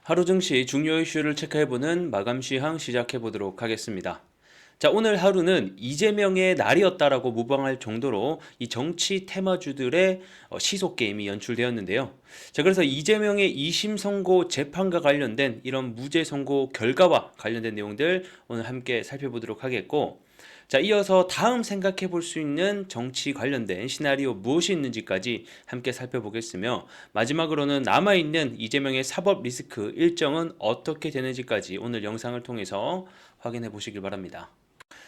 하루 증시 중요 이슈를 체크해보는 마감 시황 시작해보도록 하겠습니다. 자, 오늘 하루는 이재명의 날이었다라고 모방할 정도로 이 정치 테마주들의 시속 게임이 연출되었는데요. 자, 그래서 이재명의 2심 선고 재판과 관련된 이런 무죄 선고 결과와 관련된 내용들 오늘 함께 살펴보도록 하겠고, 자, 이어서 다음 생각해 볼 수 있는 정치 관련된 시나리오 무엇이 있는지까지 함께 살펴보겠으며, 마지막으로는 남아있는 이재명의 사법 리스크 일정은 어떻게 되는지까지 오늘 영상을 통해서 확인해 보시길 바랍니다.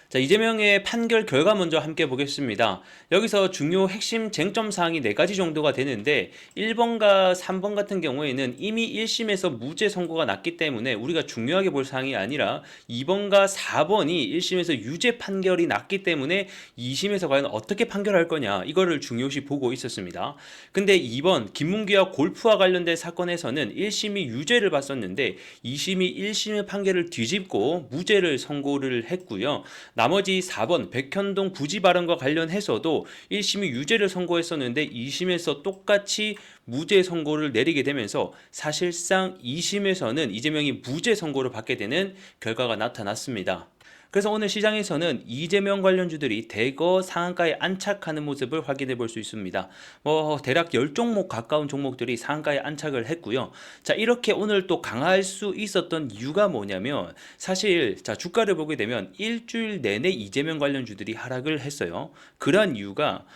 자, 이재명의 판결 결과 먼저 함께 보겠습니다. 여기서 중요 핵심 쟁점 사항이 4가지 정도가 되는데 1번과 3번 같은 경우에는 이미 1심에서 무죄 선고가 났기 때문에 우리가 중요하게 볼 사항이 아니라 2번과 4번이 1심에서 유죄 판결이 났기 때문에 2심에서 과연 어떻게 판결할 거냐, 이거를 중요시 보고 있었습니다. 근데 2번 김문기와 골프와 관련된 사건에서는 1심이 유죄를 봤었는데 2심이 1심의 판결을 뒤집고 무죄를 선고를 했고요. 나머지 4번 백현동 부지 발언과 관련해서도 1심이 유죄를 선고했었는데 2심에서 똑같이 무죄 선고를 내리게 되면서 사실상 2심에서는 이재명이 무죄 선고를 받게 되는 결과가 나타났습니다. 그래서 오늘 시장에서는 이재명 관련주들이 대거 상한가에 안착하는 모습을 확인해 볼 수 있습니다. 대략 10종목 가까운 종목들이 상한가에 안착을 했고요. 자, 이렇게 오늘 또 강할 수 있었던 이유가 뭐냐면, 사실 자, 주가를 보게 되면 일주일 내내 이재명 관련주들이 하락을 했어요. 그러한 이유가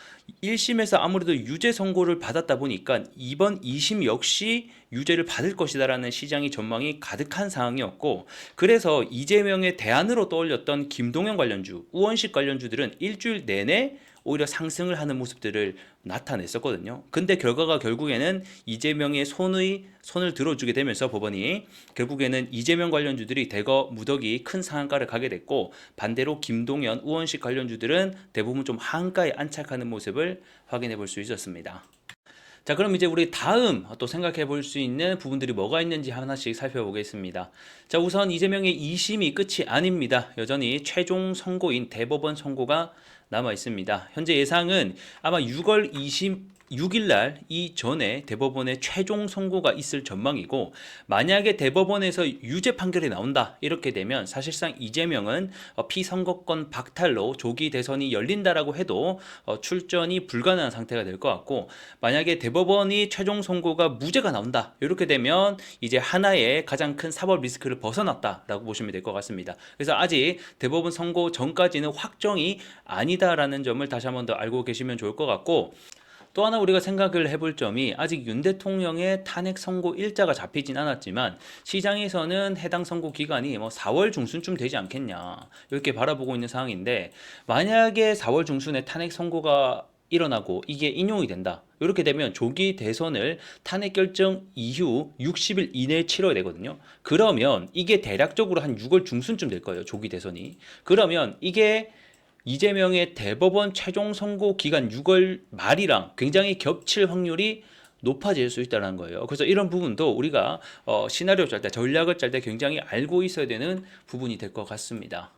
1심에서 아무래도 유죄 선고를 받았다 보니까 이번 2심 역시 유죄를 받을 것이다라는 시장의 전망이 가득한 상황이었고, 그래서 이재명의 대안으로 떠올렸던 김동연 관련주, 우원식 관련주들은 일주일 내내 오히려 상승을 하는 모습들을 나타냈었거든요. 근데 결과가 결국에는 이재명의 손을 들어주게 되면서 법원이 결국에는 이재명 관련주들이 대거 무더기 큰 상한가를 가게 됐고, 반대로 김동연, 우원식 관련주들은 대부분 좀 하한가에 안착하는 모습을 확인해 볼 수 있었습니다. 자, 그럼 이제 우리 다음 또 생각해 볼 수 있는 부분들이 뭐가 있는지 하나씩 살펴보겠습니다. 자, 우선 이재명의 2심이 끝이 아닙니다. 여전히 최종 선고인 대법원 선고가 남아 있습니다. 현재 예상은 아마 6월 26일 날 이전에 대법원의 최종 선고가 있을 전망이고, 만약에 대법원에서 유죄 판결이 나온다 이렇게 되면 사실상 이재명은 피선거권 박탈로 조기 대선이 열린다라고 해도 출전이 불가능한 상태가 될 것 같고, 만약에 대법원이 최종 선고가 무죄가 나온다 이렇게 되면 이제 하나의 가장 큰 사법 리스크를 벗어났다라고 보시면 될 것 같습니다. 그래서 아직 대법원 선고 전까지는 확정이 아니다라는 점을 다시 한번 더 알고 계시면 좋을 것 같고, 또 하나 우리가 생각을 해볼 점이, 아직 윤 대통령의 탄핵 선고 일자가 잡히진 않았지만 시장에서는 해당 선고 기간이 4월 중순쯤 되지 않겠냐 이렇게 바라보고 있는 상황인데, 만약에 4월 중순에 탄핵 선고가 일어나고 이게 인용이 된다 이렇게 되면 조기 대선을 탄핵 결정 이후 60일 이내에 치러야 되거든요. 그러면 이게 대략적으로 한 6월 중순쯤 될 거예요, 조기 대선이. 그러면 이게 이재명의 대법원 최종 선고 기간 6월 말이랑 굉장히 겹칠 확률이 높아질 수 있다는 거예요. 그래서 이런 부분도 우리가 시나리오 짤 때, 전략을 짤 때 굉장히 알고 있어야 되는 부분이 될 것 같습니다.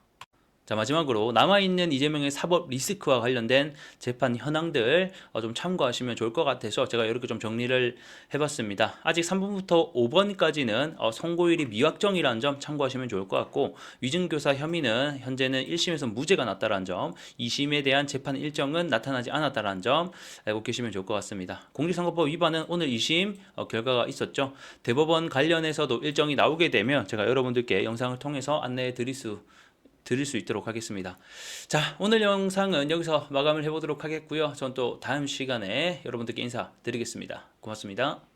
자, 마지막으로 남아있는 이재명의 사법 리스크와 관련된 재판 현황들 좀 참고하시면 좋을 것 같아서 제가 이렇게 좀 정리를 해봤습니다. 아직 3번부터 5번까지는 선고일이 미확정이라는 점 참고하시면 좋을 것 같고, 위증교사 혐의는 현재는 1심에서 무죄가 났다는 점, 2심에 대한 재판 일정은 나타나지 않았다는 점 알고 계시면 좋을 것 같습니다. 공직선거법 위반은 오늘 2심 결과가 있었죠. 대법원 관련해서도 일정이 나오게 되면 제가 여러분들께 영상을 통해서 안내해 드릴 수 있도록 하겠습니다. 자, 오늘 영상은 여기서 마감을 해보도록 하겠고요. 전 또 다음 시간에 여러분들께 인사드리겠습니다. 고맙습니다.